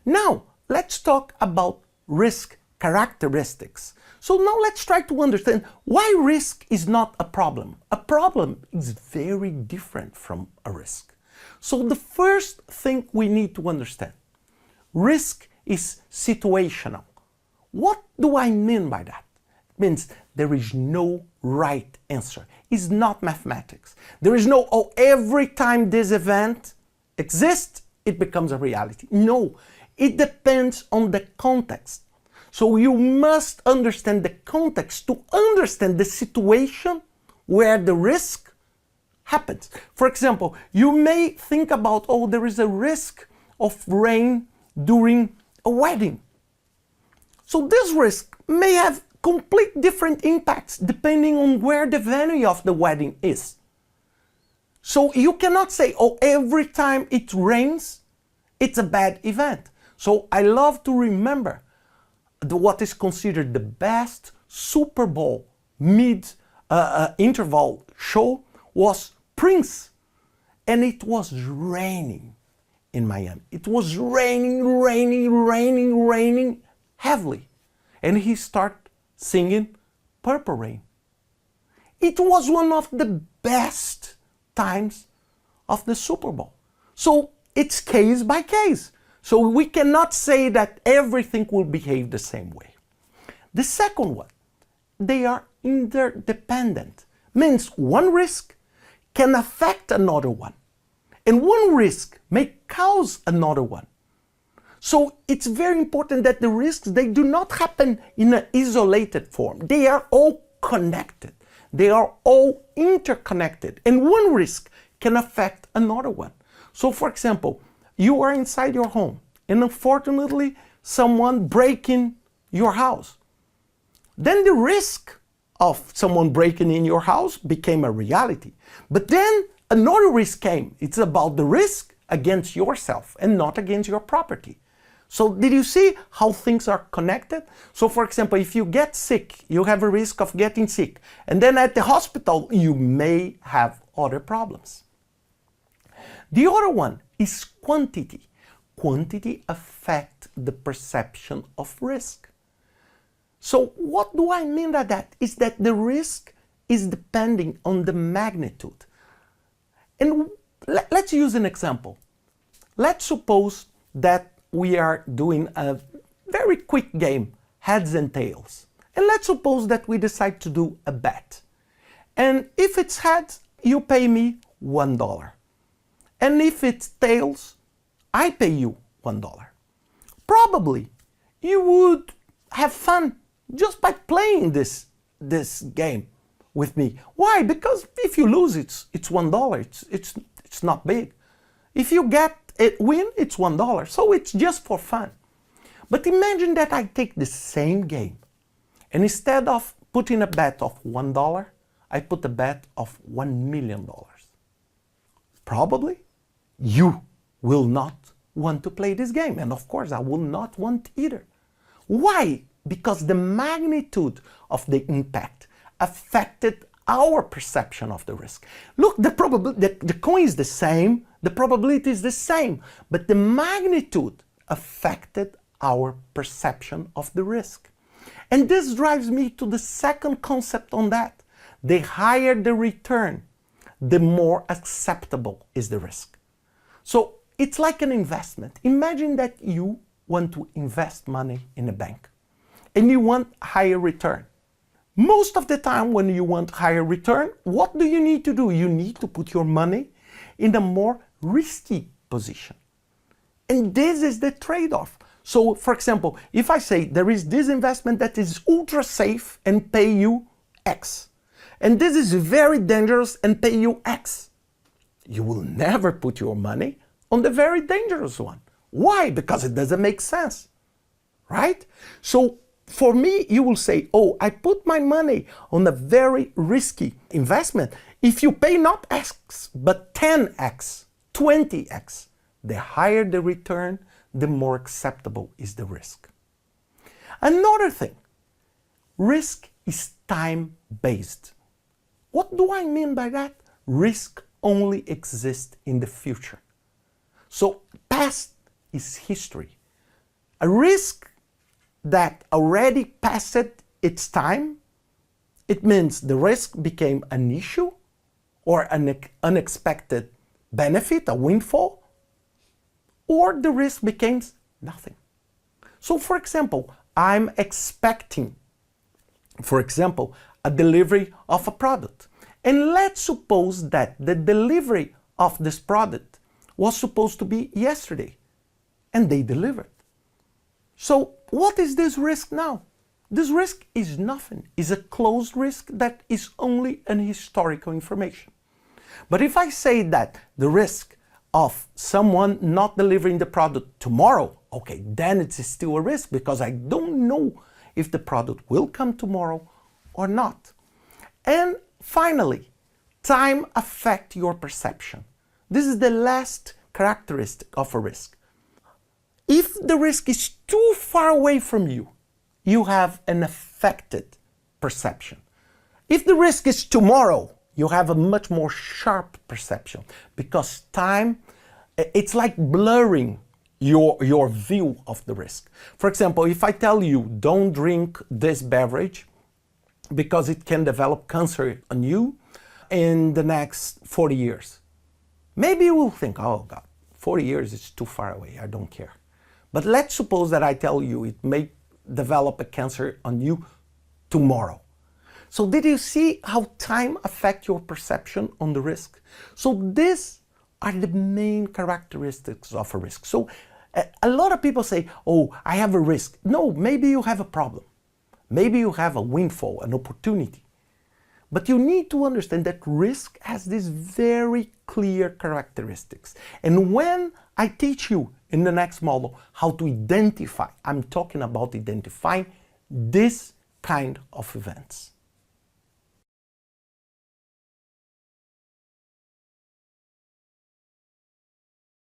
Now, let's talk about risk characteristics. So now let's try to understand why risk is not a problem. A problem is very different from a risk. So the first thing we need to understand, risk is situational. What do I mean by that? It means there is no right answer. It's not mathematics. There is no, oh, every time this event exists, it becomes a reality. No, it depends on the context. So you must understand the context to understand the situation where the risk happens. For example, you may think about, oh, there is a risk of rain during a wedding. So this risk may have complete different impacts depending on where the venue of the wedding is. So you cannot say, oh, every time it rains, it's a bad event. So I love to remember what is considered the best Super Bowl mid-interval show was Prince. And it was raining in Miami. It was raining heavily. And he started singing Purple Rain. It was one of the best times of the Super Bowl. So it's case by case. So we cannot say that everything will behave the same way. The second one, they are interdependent. Means one risk can affect another one. And one risk may cause another one. So it's very important that the risks, they do not happen in an isolated form. They are all connected. They are all interconnected. And one risk can affect another one. So for example, you are inside your home and unfortunately someone breaking your house. Then the risk of someone breaking in your house became a reality. But then another risk came. It's about the risk against yourself and not against your property. So did you see how things are connected? So for example, if you get sick, you have a risk of getting sick. And then at the hospital, you may have other problems. The other one is quantity. Quantity affects the perception of risk. So what do I mean by that? Is that the risk is depending on the magnitude. And let's use an example. Let's suppose that we are doing a very quick game, heads and tails. And let's suppose that we decide to do a bet. And if it's heads, you pay me $1. And if it's tails, I pay you $1. Probably you would have fun just by playing this game with me. Why? Because if you lose, it's $1. It's not big. If you win, it's $1. So it's just for fun. But imagine that I take the same game and instead of putting a bet of $1, I put a bet of $1 million. Probably you will not want to play this game. And of course, I will not want either. Why? Because the magnitude of the impact affected our perception of the risk. Look, the coin is the same, the probability is the same, but the magnitude affected our perception of the risk. And this drives me to the second concept on that. The higher the return, the more acceptable is the risk. So it's like an investment. Imagine that you want to invest money in a bank and you want higher return. Most of the time when you want higher return, what do you need to do? You need to put your money in a more risky position. And this is the trade-off. So for example, if I say there is this investment that is ultra safe and pay you X, and this is very dangerous and pay you X, you will never put your money on the very dangerous one. Why? Because it doesn't make sense, right? So for me, you will say, oh, I put my money on a very risky investment. If you pay not X, but 10X, 20X, the higher the return, the more acceptable is the risk. Another thing, risk is time-based. What do I mean by that? Risk only exists in the future. So past is history. A risk that already passed its time, it means the risk became an issue or an unexpected benefit, a windfall, or the risk became nothing. So for example, I'm expecting, for example, a delivery of a product. And let's suppose that the delivery of this product was supposed to be yesterday, and they delivered. So what is this risk now? This risk is nothing. It's a closed risk that is only an historical information. But if I say that the risk of someone not delivering the product tomorrow, okay, then it's still a risk because I don't know if the product will come tomorrow or not. And finally, time affects your perception. This is the last characteristic of a risk. If the risk is too far away from you, you have an affected perception. If the risk is tomorrow, you have a much more sharp perception because time, it's like blurring your view of the risk. For example, if I tell you don't drink this beverage because it can develop cancer on you in the next 40 years, maybe you will think, oh God, 40 years is too far away, I don't care. But let's suppose that I tell you it may develop a cancer on you tomorrow. So did you see how time affects your perception on the risk? So these are the main characteristics of a risk. So a lot of people say, oh, I have a risk. No, maybe you have a problem. Maybe you have a windfall, an opportunity. But you need to understand that risk has these very clear characteristics. And when I teach you in the next model how to identify, I'm talking about identifying this kind of events.